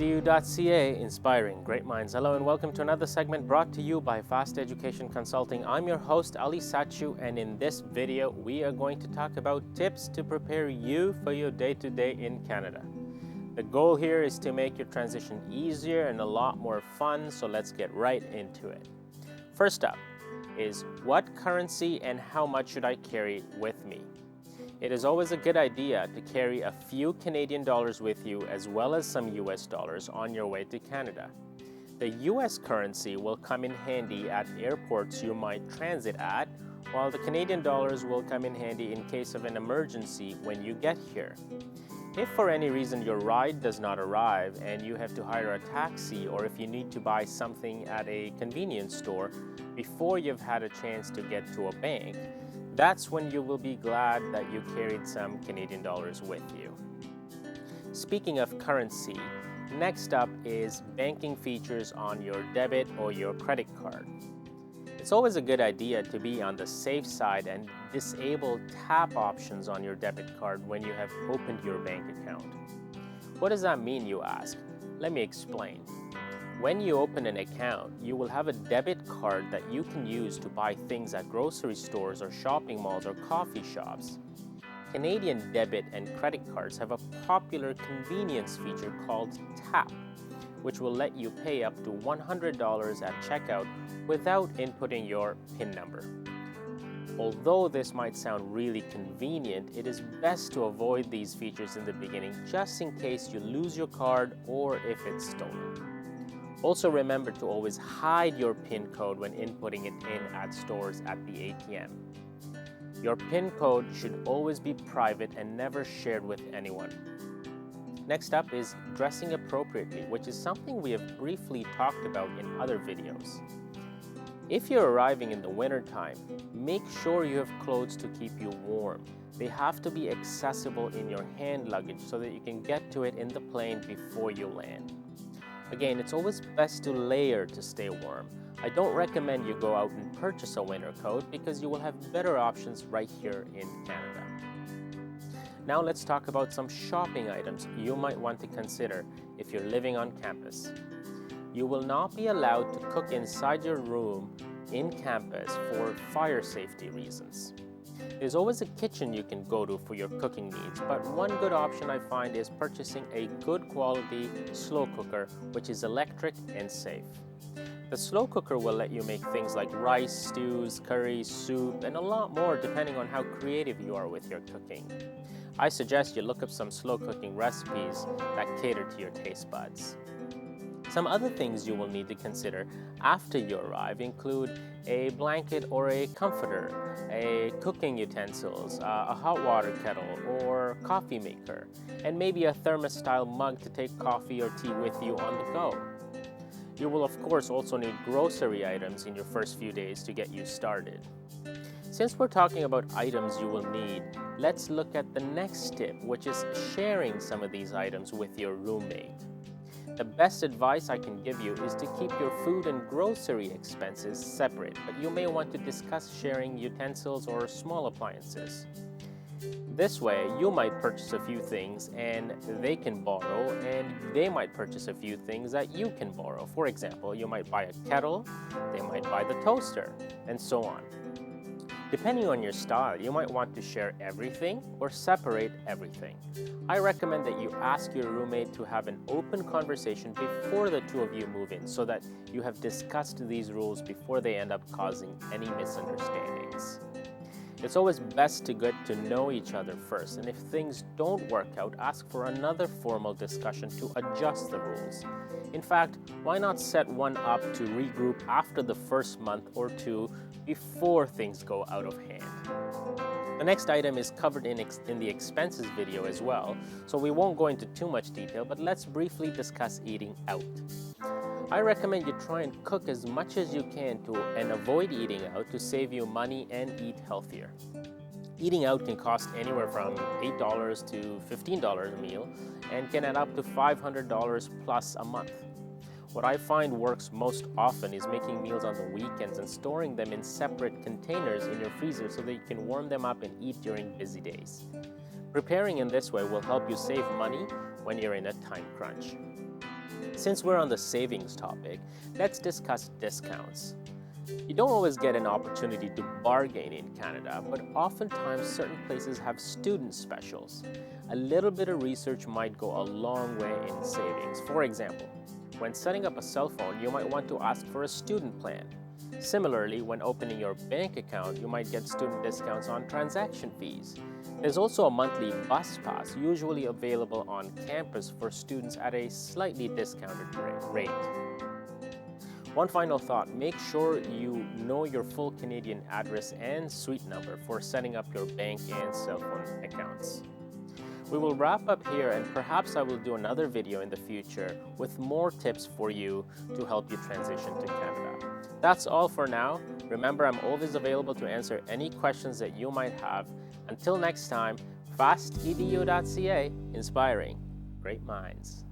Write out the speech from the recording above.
edu.ca, inspiring great minds. Hello and welcome to another segment brought to you by FAS-T Education Consulting. I'm your host, Ali Satchu, and in this video, we are going to talk about tips to prepare you for your day-to-day in Canada. The goal here is to make your transition easier and a lot more fun, so let's get right into it. First up is what currency and how much should I carry with me? It is always a good idea to carry a few Canadian dollars with you as well as some US dollars on your way to Canada. The US currency will come in handy at airports you might transit at, while the Canadian dollars will come in handy in case of an emergency when you get here. If for any reason your ride does not arrive and you have to hire a taxi, or if you need to buy something at a convenience store before you've had a chance to get to a bank, that's when you will be glad that you carried some Canadian dollars with you. Speaking of currency, next up is banking features on your debit or your credit card. It's always a good idea to be on the safe side and disable tap options on your debit card when you have opened your bank account. What does that mean, you ask? Let me explain. When you open an account, you will have a debit card that you can use to buy things at grocery stores or shopping malls or coffee shops. Canadian debit and credit cards have a popular convenience feature called TAP, which will let you pay up to $100 at checkout without inputting your PIN number. Although this might sound really convenient, it is best to avoid these features in the beginning just in case you lose your card or if it's stolen. Also remember to always hide your PIN code when inputting it in at stores at the ATM. Your PIN code should always be private and never shared with anyone. Next up is dressing appropriately, which is something we have briefly talked about in other videos. If you're arriving in the wintertime, make sure you have clothes to keep you warm. They have to be accessible in your hand luggage so that you can get to it in the plane before you land. Again, it's always best to layer to stay warm. I don't recommend you go out and purchase a winter coat because you will have better options right here in Canada. Now let's talk about some shopping items you might want to consider if you're living on campus. You will not be allowed to cook inside your room in campus for fire safety reasons. There's always a kitchen you can go to for your cooking needs, but one good option I find is purchasing a good quality slow cooker, which is electric and safe. The slow cooker will let you make things like rice, stews, curries, soup, and a lot more depending on how creative you are with your cooking. I suggest you look up some slow cooking recipes that cater to your taste buds. Some other things you will need to consider after you arrive include a blanket or a comforter, a cooking utensils, a hot water kettle or coffee maker, and maybe a thermos-style mug to take coffee or tea with you on the go. You will of course also need grocery items in your first few days to get you started. Since we're talking about items you will need, let's look at the next tip, which is sharing some of these items with your roommate. The best advice I can give you is to keep your food and grocery expenses separate, but you may want to discuss sharing utensils or small appliances. This way, you might purchase a few things and they can borrow, and they might purchase a few things that you can borrow. For example, you might buy a kettle, they might buy the toaster, and so on. Depending on your style, you might want to share everything or separate everything. I recommend that you ask your roommate to have an open conversation before the two of you move in so that you have discussed these rules before they end up causing any misunderstandings. It's always best to get to know each other first, and if things don't work out, ask for another formal discussion to adjust the rules. In fact, why not set one up to regroup after the first month or two before things go out of hand? The next item is covered in the expenses video as well, so we won't go into too much detail, but let's briefly discuss eating out. I recommend you try and cook as much as you can and avoid eating out to save you money and eat healthier. Eating out can cost anywhere from $8 to $15 a meal and can add up to $500 plus a month. What I find works most often is making meals on the weekends and storing them in separate containers in your freezer so that you can warm them up and eat during busy days. Preparing in this way will help you save money when you're in a time crunch. Since we're on the savings topic, let's discuss discounts. You don't always get an opportunity to bargain in Canada, but oftentimes certain places have student specials. A little bit of research might go a long way in savings. For example, when setting up a cell phone, you might want to ask for a student plan. Similarly, when opening your bank account, you might get student discounts on transaction fees. There's also a monthly bus pass, usually available on campus for students at a slightly discounted rate. One final thought, make sure you know your full Canadian address and suite number for setting up your bank and cell phone accounts. We will wrap up here, and perhaps I will do another video in the future with more tips for you to help you transition to Canada. That's all for now. Remember, I'm always available to answer any questions that you might have. Until next time, FAS-T edu.ca, inspiring great minds.